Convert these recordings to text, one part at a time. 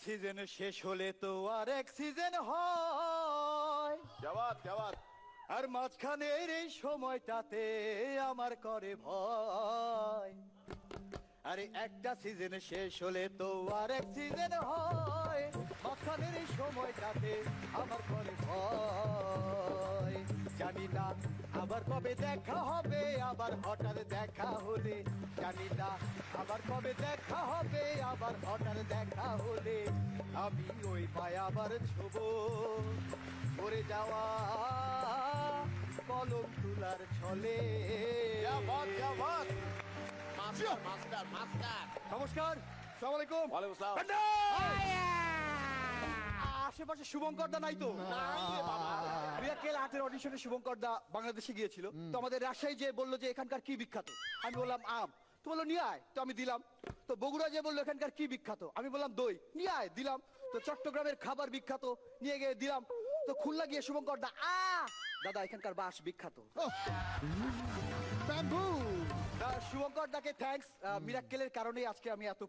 Season শেষ হলে তো আর এক সিজন হয়। क्या बात আর মাঝখানের এই সময়টাতে আমার করে ভয়। আরে একটা সিজন শেষ হলে তো আর এক সিজন হয়, মাঝখানের এই সময়টাতে আমার করে ভয়। জানি না আবার কবে দেখা হবে, আবার হঠাৎ দেখা হলে জানি না আবার কবে দেখা হবে, আবার হঠাৎ দেখা হলে আমি ওই পায়ে আবার ছোব পড়ে যাওয়া কলম তুলার ছলে। क्या बात मास्टर मास्टर मास्टर নমস্কার, আসসালামু আলাইকুম। वालेकुम सलाम আশেপাশে শুভঙ্কর দা নাই তো? মিরাকেল আর্টের অডিশনে শুভঙ্কর দা বাংলাদেশে গিয়েছিল, তো আমাদের রাজশাহী যে বললো যে এখানকার কি বিখ্যাত, আমি বললাম আম, তো বললো নিয়ে আয়, তো আমি দিলাম। তো বগুড়া যে বললো এখানকার কি বিখ্যাত, আমি বললাম দই, নিয়ে আয়, দিলাম। তো চট্টগ্রামের খাবার বিখ্যাত, নিয়ে গিয়ে দিলাম। তো খুলনা গিয়ে শুভঙ্কর দা দাদা এখানকার বাঁশ বিখ্যাত। শুভঙ্কর দাকে থ্যাঙ্কস, মিরাক্কেলের কারণেই আজকে আমি এত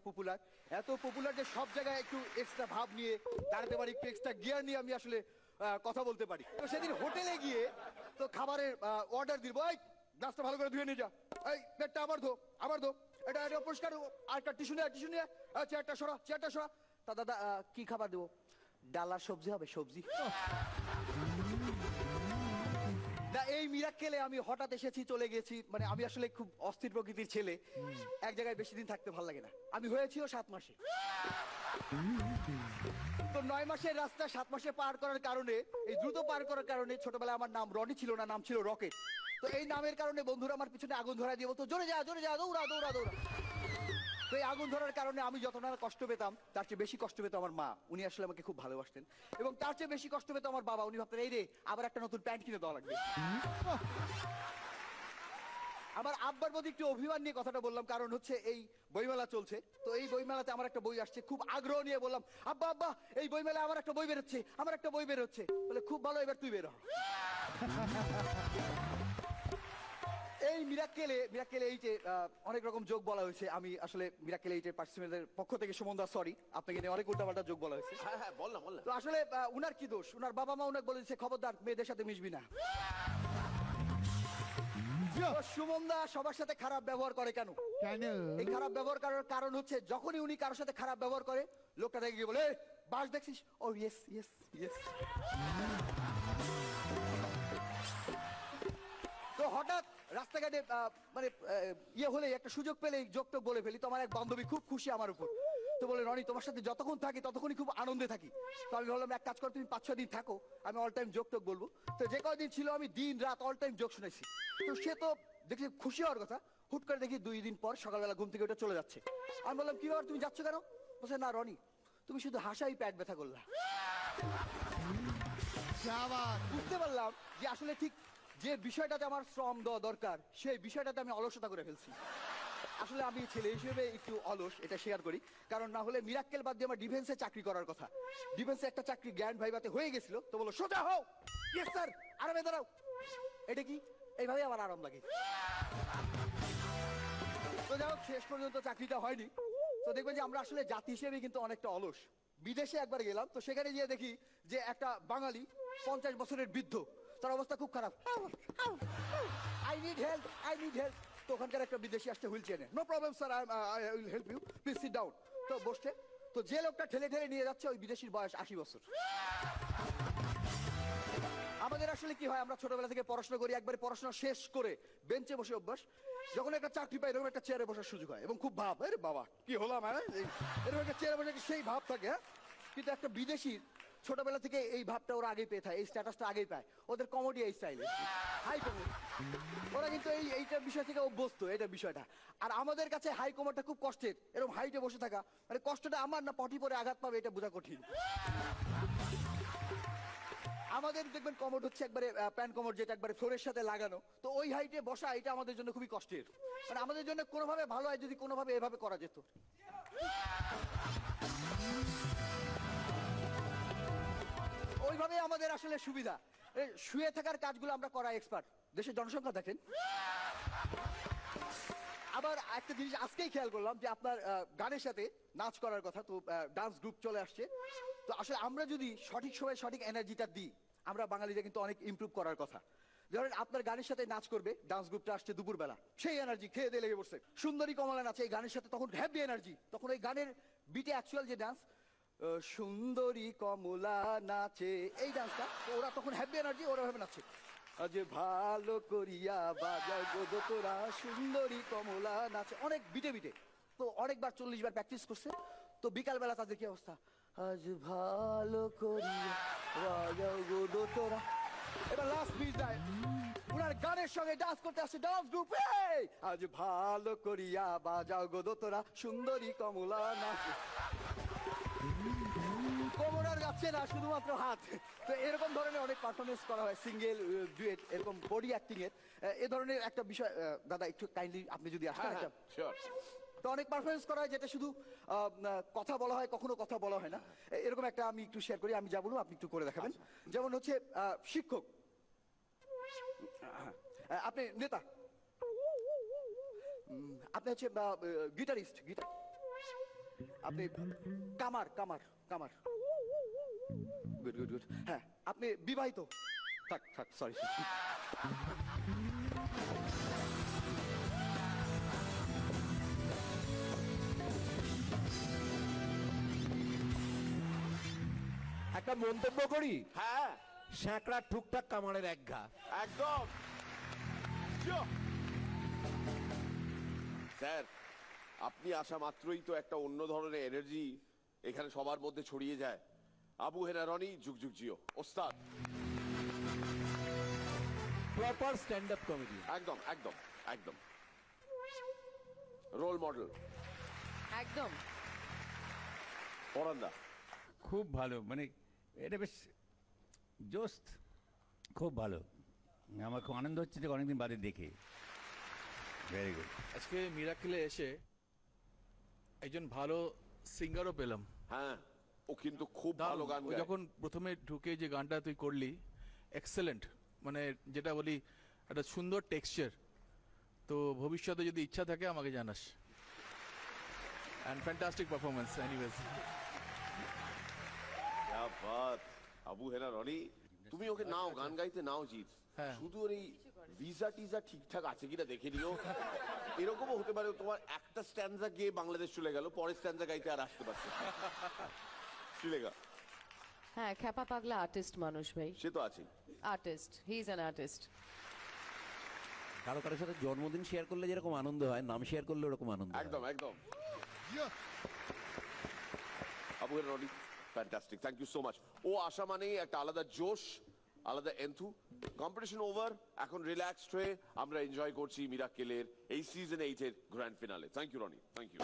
পপুলার যে সব জায়গায় একটু এক্সট্রা ভাব নিয়ে দাঁড়াতে পারি, একটু এক্সট্রা গিয়ার নিয়ে আমি আসলে কথা বলতে পারি। তো সেদিন হোটেলে গিয়ে তো খাবারের অর্ডার দিব, এই গ্লাসটা ভালো করে ধুয়ে নিয়ে যা, এই প্লেটটা আবার ধো, এটা পরিষ্কার, আর একটা টিস্যু নিয়ে চেয়ারটা সরা। তা দাদা কি খাবার দেবো? ডাল আর সবজি হবে, সবজি। না, এই মিরাক্কেলে আমি হঠাৎ এসেছি, চলে গেছি, মানে আমি আসলে খুব অস্থির প্রকৃতির ছেলে, এক জায়গায় বেশি দিন থাকতে ভালো লাগে না। আমি হয়েছিও 7 মাসে, তো 9 মাসের রাস্তা 7 মাসে পার করার কারণে, এই দ্রুত পার করার কারণে, ছোটবেলায় আমার নাম রনি ছিল না, নাম ছিল রকেট। তো এই নামের কারণে বন্ধুরা আমার পিছনে আগুন ধরা দিয়ে বলতো জোরে যা দৌড়া। তো এই আগুন ধরার কারণে আমি যত না কষ্ট পেতাম, তার চেয়ে বেশি কষ্ট পেত আমার মা। উনি আসলে আমাকে খুব ভালোবাসতেন, এবং তার চেয়ে বেশি কষ্ট পেত আমার বাবা। উনি ভাবতেন এই রে আবার একটা নতুন প্যান্ট কিনে দেওয়া লাগবে। আমার আব্বার প্রতি একটু অভিমান নিয়ে কথাটা বললাম, কারণ হচ্ছে এই বইমেলা চলছে, তো এই বইমেলাতে আমার একটা বই আসছে, খুব আগ্রহ নিয়ে বললাম আব্বা এই বইমেলায় আমার একটা বই বেরোচ্ছে। বলে খুব ভালো, এবার তুই বের হ। এই মিরাক্কেলে এই যে অনেক রকম যোগ বলা হয়েছে, আমি আসলে মিরাক্কেলে এই যে পার্টিসিপেন্টদের পক্ষ থেকে সুমনদা সরি, আপনাকে নিয়ে অনেক উল্টাপাল্টা যোগ বলা হয়েছে। হ্যাঁ বল না তো আসলে উনার কি দোষ? উনার বাবা মা উনাকে বলেছে খবরদার মেয়েদের সাথে মিশবি না। সুমনদা সবার সাথে খারাপ ব্যবহার করে কেন? এই খারাপ ব্যবহার করার কারণ হচ্ছে যখনই উনি কারোর সাথে খারাপ ব্যবহার করে, লোকটা দেখে গিয়ে বলে বাস দেখছিস? ও ইয়েস। তো হঠাৎ রাস্তাঘাটে মানে ইয়ে হলে একটা সুযোগ পেলে যোগটোক বলে ফেলি। তো আমার এক বান্ধবী খুব খুশি আমার উপর, তো বলে রনি তোমার সাথে যতক্ষণ থাকি ততক্ষণই খুব আনন্দে থাকি। তো আমি বললাম এক কাজ করো, তুমি 5-6 দিন থাকো, আমি অল টাইম যোগটোক বলবো। তো যে কয়দিন ছিল আমি দিন রাত অল টাইম যোগ শুনেছি। তো সে তো দেখি খুশি হওয়ার কথা, হুট করে দেখি 2 দিন পর সকালবেলা ঘুম থেকে ওটা চলে যাচ্ছে। আমি বললাম কি ব্যাপার, তুমি যাচ্ছ কেন? বলছে না রনি তুমি শুধু হাসাই পেট ব্যথা করলা। বুঝতে পারলাম যে আসলে ঠিক যে বিষয়টাতে আমার শ্রম দেওয়া দরকার, সেই বিষয়টাতে আমি অলসতা করে ফেলছি। আসলে আমি ছেলে হিসেবে একটু অলস, এটা শেয়ার করি, কারণ না হলে মিরাক্কেল বাদ দিয়ে আমার ডিফেন্সে চাকরি করার কথা। ডিফেন্সে একটা চাকরি গ্র্যান্ড ভাইভাতে হয়ে গেছিল, তো বলো সোজা হও, ইয়েস স্যার, আরামে দাঁড়াও। এটা কি এইভাবে আমার আরাম লাগে। তো যাই হোক, শেষ পর্যন্ত চাকরিটা হয়নি। তো দেখবেন যে আমরা আসলে জাতি হিসেবে কিন্তু অনেকটা অলস। বিদেশে একবার গেলাম, তো সেখানে গিয়ে দেখি যে একটা বাঙালি 50 বছরের বৃদ্ধ, তার অবস্থা খুব খারাপ। I need help. তো ওখানকার একটা বিদেশি আসছে হুইল চেয়ারে, no problem sir, I will help you, please sit down. তো বসছে, তো যে লোকটা ঠেলে নিয়ে যাচ্ছে ওই বিদেশির বয়স 80 বছর। আমাদের আসলে কি হয়, আমরা ছোটবেলা থেকে পড়াশোনা করি, একবারে পড়াশোনা শেষ করে বেঞ্চে বসে অভ্যাস, যখন একটা চাকরি পাই এরকম একটা চেয়ারে বসার সুযোগ হয় এবং খুব ভাব, আরে বাবা কি হলাম, এরকম একটা চেয়ারে বসে সেই ভাব থাকে। কিন্তু একটা বিদেশির ছোটবেলা থেকে এই ভাবটা ওরা আগেই পেয়ে থাকে, এই স্ট্যাটাসটা আগেই পায়, ওদের কমেডি এই স্টাইলে, হাই কমেডি। ওরা কিন্তু এইটার বিষয় থেকে অভ্যস্ত, এটা বিষয়টা। আর আমাদের কাছে হাই কমেডটা খুব কষ্টের, এরকম হাইটে বসে থাকা, মানে কষ্টটা আমার না পটি পরে আঘাত পাবে এটা বোঝা কঠিন। আমাদের দেখবেন কমোড হচ্ছে একবারে প্যান্ট কমোড, যেটা একবারে ফ্লোরের সাথে লাগানো, তো ওই হাইটে বসা এটা আমাদের জন্য খুবই কষ্টের। মানে আমাদের জন্য কোনোভাবে ভালো হয় যদি কোনোভাবে এভাবে করা যেত। ওইভাবে আমাদের আসলে সুবিধা। শুয়ে থাকার কাজগুলো আমরা করা এক্সপার্ট। দেশের জনসংখ্যা দেখেন, আবার একটা জিনিস আজকেই খেয়াল করলাম যে আপনার গানের সাথে নাচ করার কথা, তো ডান্স গ্রুপ চলে আসছে। তো আসলে আমরা যদি সঠিক সময়ে সঠিক এনার্জিটা দিই, আমরা বাঙালিরা কিন্তু অনেক ইমপ্রুভ করার কথা। ধরেন আপনার গানের সাথে নাচ করবে ডান্স গ্রুপটা, আসছে দুপুরবেলা, সেই এনার্জি খেয়ে দিয়ে লেগে পড়ছে, সুন্দরী কমলা নাচে এই গানের সাথে, তখন হ্যাপি এনার্জি, তখন ওই গানের বিটে অ্যাকচুয়াল যে ডান্স, সুন্দরী কমলা নাচে, এই ডান্সটা, তো ওরা তখন হ্যাপি এনার্জি, ওরা ভাবে নাচছে, আজ ভালো করিয়া বাজাও গো তোরা সুন্দরী কমলা নাচে, অনেক বিটে বিটে। তো অনেকবার 40 বার প্র্যাকটিস করছে, তো বিকাল বেলা তাদের কি অবস্থা, আজ ভালো করিয়া বাজাও গো তোরা। এবার লাস্ট বিট দেয়, উনার গানের সঙ্গে ডান্স করতে আসছে ডান্স গ্রুপ, আজ ভালো করিয়া বাজাও গো তোরা সুন্দরী কমলা নাচে। কোমরার যাচ্ছে না, শুধুমাত্র হাত। তো এরকম ধরনের অনেক পারফরমেন্স করা হয়, সিঙ্গেল, ডুয়েট, এরকম বডি অ্যাক্টিং এর এ ধরনের একটা বিষয়। দাদা একটু কাইন্ডলি আপনি যদি আসেন হ্যাঁ একটা। শিওর। তো অনেক পারফরমেন্স করা হয় যেটা শুধু কথা বলা হয়, কখনো কথা বলা হয় না। এরকম একটা আমি একটু শেয়ার করি, আমি যা বলবো আপনি একটু করে দেখাবেন। যেমন হচ্ছে শিক্ষক, আপনি নেতা, আপনি হচ্ছে গিটারিস্ট, গিটার, আপনি কামার, কামার, কামার, গুড গুড গুড, হ্যাঁ আপনি বিবাহিত, থাক থাক, সরি। একটা মন্তব্য করি, হ্যাঁ স্যাঁকড়া ঠুকটাক কামারের এক ঘা। একদম। Sure. স্যার, আপনি আসা মাত্রই তো একটা অন্য ধরনের এনার্জি এখানে সবার মধ্যে ছড়িয়ে যায়। আবু হেনা রনি, যুগ যুগ জিও, ওস্তাদ। Proper stand up comedy. একদম একদম একদম রোল মডেল। একদম। পরান্দা খুব ভালো, মানে এটা বেশ জোস্ত, খুব ভালো। আমার খুব আনন্দ হচ্ছে যে অনেকদিন বাদে দেখে। Very good. আজকে মিরাকেলে এসে একজন ভালো সিঙ্গারও পেলাম। হ্যাঁ, ও কিন্তু খুব ভালো দারুণ। গান ও গায়। যখন প্রথমে ঢুকে যে গানটা তুই করলি, এক্সেলেন্ট, মানে যেটা বলি একটা সুন্দর টেক্সচার। তো ভবিষ্যতে যদি ইচ্ছা থাকে আমাকে জানাস। And fantastic performance anyways. क्या बात। আবু হেনা রনি, তুমি ওকে নাও, গান গাইতে নাও জিৎ। হ্যাঁ। শুধু ওর এই ভিসা টিজা ঠিকঠাক আছে কিনা দেখে নিও। এরকমও হতে পারে তোমার একটা স্ট্যান্ডা গিয়ে বাংলাদেশ চলে গেল, পরের স্ট্যান্ডা গাইতে আর আসতে পারছে না। শ্রীলেখা, হ্যাঁ, খ্যাপা পাগলা আর্টিস্ট মানুষ ভাই, সে তো আছে। Artist, he is an artist. কারো কারোর সাথে জন্মদিন শেয়ার করলে যেরকম আনন্দ হয়, নাম শেয়ার করলে ওরকম আনন্দ হয়। একদম একদম। Abu Hena Roni, fantastic, thank you so much. ও আসা মানেই একটা আলাদা জোশ, আলাদা এন্থু। কম্পিটিশন ওভার, এখন রিল্যাক্সড হয়ে আমরা এনজয় করছি মিরাকেলের এই সিজন 8 এর grand finale. Thank you Roni, thank you.